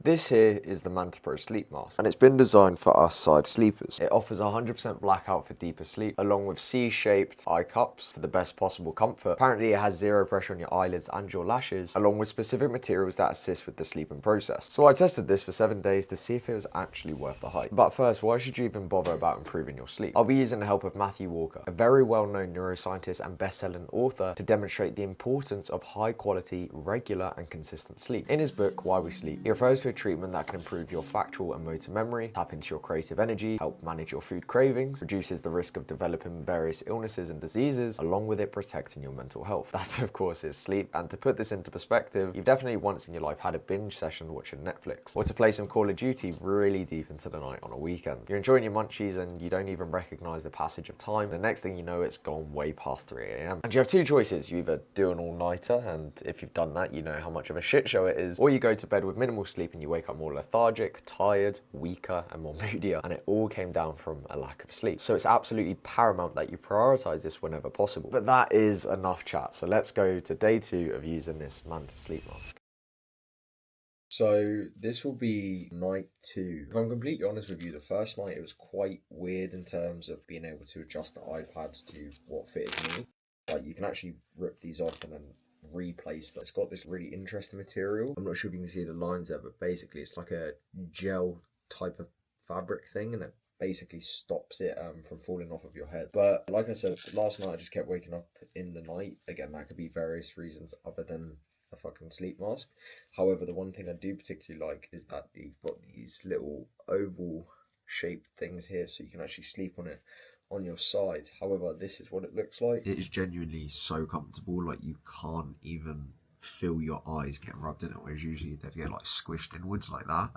This here is the Manta Pro Sleep Mask, and it's been designed for us side sleepers. It offers 100% blackout for deeper sleep, along with C-shaped eye cups for the best possible comfort. Apparently it has zero pressure on your eyelids and your lashes, along with specific materials that assist with the sleeping process. So I tested this for 7 days to see if it was actually worth the hype. But first, why should you even bother about improving your sleep? I'll be using the help of Matthew Walker, a very well-known neuroscientist and best-selling author, to demonstrate the importance of high-quality, regular and consistent sleep. In his book, Why We Sleep, he refers to a treatment that can improve your factual and motor memory, tap into your creative energy, help manage your food cravings, reduces the risk of developing various illnesses and diseases, along with it protecting your mental health. That, of course, is sleep. And to put this into perspective, you've definitely once in your life had a binge session watching Netflix, or to play some Call of Duty really deep into the night on a weekend. You're enjoying your munchies and you don't even recognize the passage of time. The next thing you know, it's gone way past 3 a.m. And you have two choices. You either do an all-nighter, and if you've done that, you know how much of a shit show it is, or you go to bed with minimal sleep and you wake up more lethargic, tired, weaker, and more moodier. And it all came down from a lack of sleep. So it's absolutely paramount that you prioritize this whenever possible. But that is enough chat. So let's go to day 2 of using this Manta Sleep Mask. So this will be night 2. If I'm completely honest with you, the first night it was quite weird in terms of being able to adjust the iPads to what fitted me. Like, you can actually rip these off and then replace them. It's got this really interesting material. I'm not sure if you can see the lines there, but basically it's like a gel type of fabric thing, and it basically stops it from falling off of your head. But like I said, last night I just kept waking up in the night. Again, that could be various reasons other than a fucking sleep mask. However, the one thing I do particularly like is that you've got these little oval shaped things here, so you can actually sleep on it on your side. However, this is what it looks like. It is genuinely so comfortable, like you can't even feel your eyes get rubbed in it, whereas usually they'd get like squished inwards like that,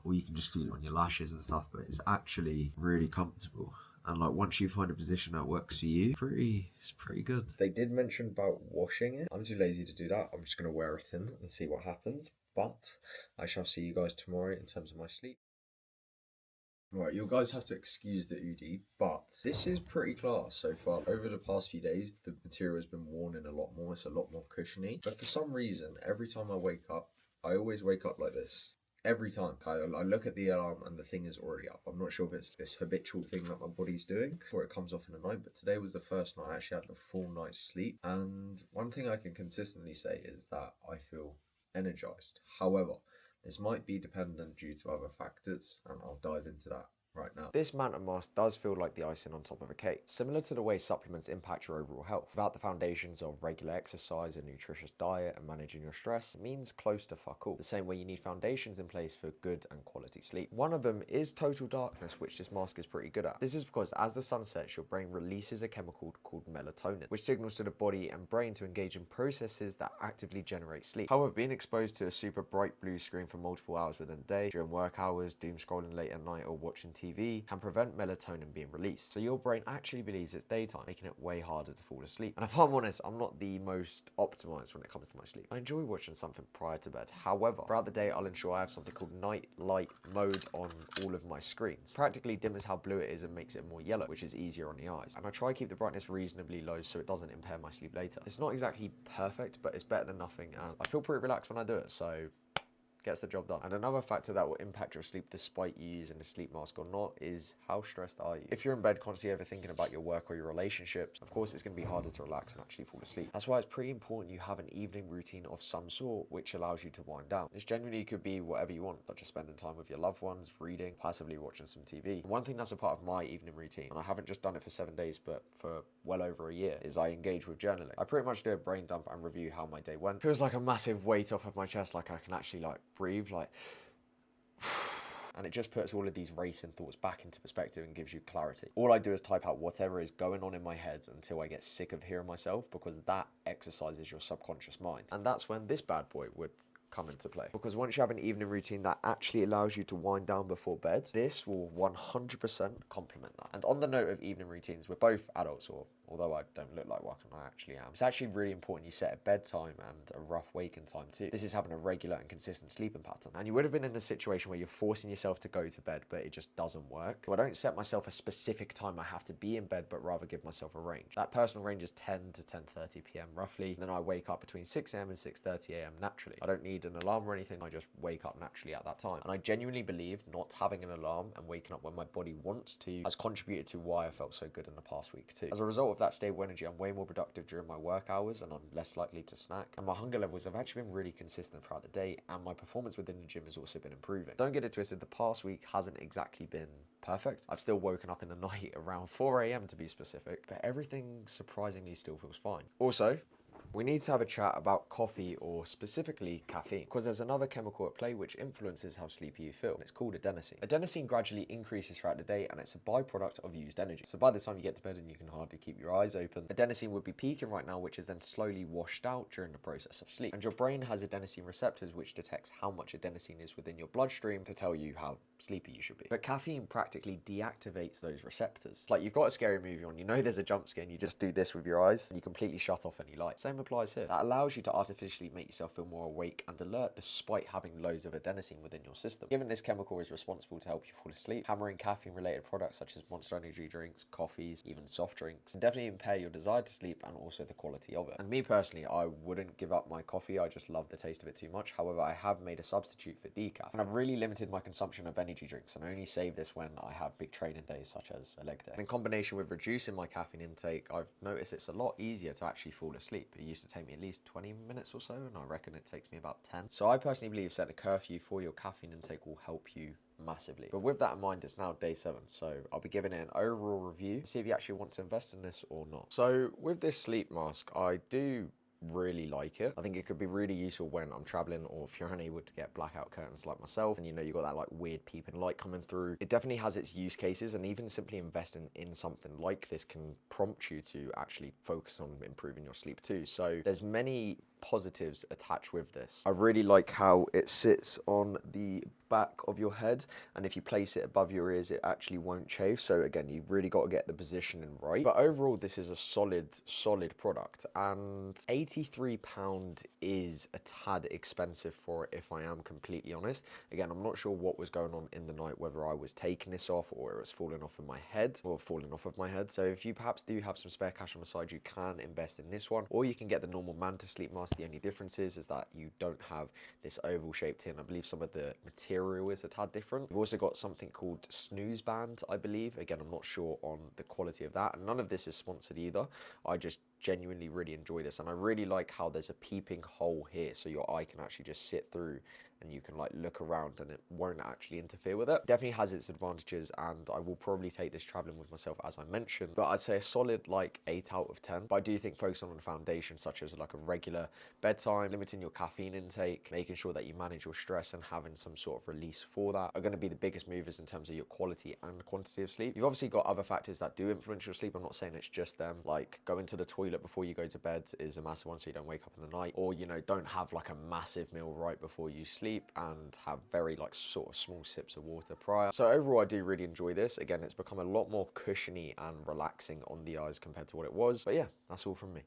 or you can just feel it on your lashes and stuff. But it's actually really comfortable, and like once you find a position that works for you, it's pretty good. They did mention about washing it. I'm too lazy to do that. I'm just going to wear it in and see what happens. But I shall see you guys tomorrow in terms of my sleep. Right, you guys have to excuse the Udi, but this is pretty class so far. Over the past few days, the material has been worn in a lot more. It's a lot more cushiony. But for some reason, every time I wake up, I always wake up like this. Every time. I look at the alarm and the thing is already up. I'm not sure if it's this habitual thing that my body's doing or it comes off in the night, but today was the first night I actually had a full night's sleep. And one thing I can consistently say is that I feel energized. However, this might be dependent due to other factors, and I'll dive into that right now. This Manta Mask does feel like the icing on top of a cake, similar to the way supplements impact your overall health. Without the foundations of regular exercise, a nutritious diet, and managing your stress, it means close to fuck all. The same way you need foundations in place for good and quality sleep. One of them is total darkness, which this mask is pretty good at. This is because as the sun sets, your brain releases a chemical called melatonin, which signals to the body and brain to engage in processes that actively generate sleep. However, being exposed to a super bright blue screen for multiple hours within the day, during work hours, doom scrolling late at night, or watching TV can prevent melatonin being released. So your brain actually believes it's daytime, making it way harder to fall asleep. And if I'm honest, I'm not the most optimized when it comes to my sleep. I enjoy watching something prior to bed. However, throughout the day, I'll ensure I have something called night light mode on all of my screens. Practically dims how blue it is and makes it more yellow, which is easier on the eyes. And I try to keep the brightness reasonably low so it doesn't impair my sleep later. It's not exactly perfect, but it's better than nothing. And I feel pretty relaxed when I do it, so gets the job done. And another factor that will impact your sleep despite you using a sleep mask or not is how stressed are you. If you're in bed constantly overthinking about your work or your relationships, of course it's going to be harder to relax and actually fall asleep. That's why it's pretty important you have an evening routine of some sort which allows you to wind down. This generally could be whatever you want, such as spending time with your loved ones, reading, passively watching some TV. One thing that's a part of my evening routine, and I haven't just done it for 7 days but for well over a year, is I engage with journaling. I pretty much do a brain dump and review how my day went. Feels like a massive weight off of my chest, like I can actually like breathe, like and it just puts all of these racing thoughts back into perspective and gives you clarity. All I do is type out whatever is going on in my head until I get sick of hearing myself, because that exercises your subconscious mind. And that's when this bad boy would come into play. Because once you have an evening routine that actually allows you to wind down before bed, this will 100% complement that. And on the note of evening routines, we're both adults or although I don't look like one, I actually am. It's actually really important you set a bedtime and a rough waking time too. This is having a regular and consistent sleeping pattern. And you would have been in a situation where you're forcing yourself to go to bed, but it just doesn't work. So I don't set myself a specific time I have to be in bed, but rather give myself a range. That personal range is 10 to 10:30 p.m. roughly. And then I wake up between 6 a.m. and 6:30 a.m. naturally. I don't need an alarm or anything. I just wake up naturally at that time. And I genuinely believe not having an alarm and waking up when my body wants to has contributed to why I felt so good in the past week too. As a result of that stable energy, I'm way more productive during my work hours and I'm less likely to snack. And my hunger levels have actually been really consistent throughout the day, and my performance within the gym has also been improving. Don't get it twisted, the past week hasn't exactly been perfect. I've still woken up in the night around 4 a.m. to be specific, but everything surprisingly still feels fine. Also, we need to have a chat about coffee, or specifically caffeine, because there's another chemical at play which influences how sleepy you feel, and it's called adenosine. Adenosine gradually increases throughout the day, and it's a byproduct of used energy. So by the time you get to bed and you can hardly keep your eyes open, adenosine would be peaking right now, which is then slowly washed out during the process of sleep. And your brain has adenosine receptors which detects how much adenosine is within your bloodstream to tell you how sleepy you should be. But caffeine practically deactivates those receptors. Like, you've got a scary movie on, you know there's a jump scare, and you just do this with your eyes, and you completely shut off any light. Same applies here. That allows you to artificially make yourself feel more awake and alert despite having loads of adenosine within your system. Given this chemical is responsible to help you fall asleep, hammering caffeine related products such as Monster energy drinks, coffees, even soft drinks can definitely impair your desire to sleep and also the quality of it. And me personally, I wouldn't give up my coffee, I just love the taste of it too much. However, I have made a substitute for decaf, and I've really limited my consumption of energy drinks and only save this when I have big training days such as a leg day. In combination with reducing my caffeine intake, I've noticed it's a lot easier to actually fall asleep. It used to take me at least 20 minutes or so, and I reckon it takes me about 10. So I personally believe setting a curfew for your caffeine intake will help you massively. But with that in mind, it's now day 7, so I'll be giving it an overall review to see if you actually want to invest in this or not. So with this sleep mask, I do really like it. I think it could be really useful when I'm traveling, or if you're unable to get blackout curtains like myself and you know you got that like weird peeping light coming through. It definitely has its use cases, and even simply investing in something like this can prompt you to actually focus on improving your sleep too. So there's many positives attached with this. I really like how it sits on the back of your head, and if you place it above your ears it actually won't chafe. So again, you've really got to get the positioning right. But overall, this is a solid product, and £83 is a tad expensive for it, if I am completely honest. Again, I'm not sure what was going on in the night, whether I was taking this off or it was falling off of my head, so if you perhaps do have some spare cash on the side, you can invest in this one, or you can get the normal Manta sleep mask. The only difference is that you don't have this oval shaped tin. I believe some of the material is a tad different. We've also got something called snooze band, I believe. Again, I'm not sure on the quality of that, and none of this is sponsored either. I just genuinely really enjoy this, and I really like how there's a peeping hole here, so your eye can actually just sit through and you can like look around and it won't actually interfere with it. Definitely has its advantages, and I will probably take this traveling with myself, as I mentioned, but I'd say a solid like 8 out of 10. But I do think focusing on the foundation, such as like a regular bedtime, limiting your caffeine intake, making sure that you manage your stress and having some sort of release for that, are going to be the biggest movers in terms of your quality and quantity of sleep. You've obviously got other factors that do influence your sleep. I'm not saying it's just them, like going to the toilet before you go to bed is a massive one, so you don't wake up in the night, or you know, don't have like a massive meal right before you sleep and have very like sort of small sips of water prior. So overall, I do really enjoy this. Again, it's become a lot more cushiony and relaxing on the eyes compared to what it was. But yeah, that's all from me.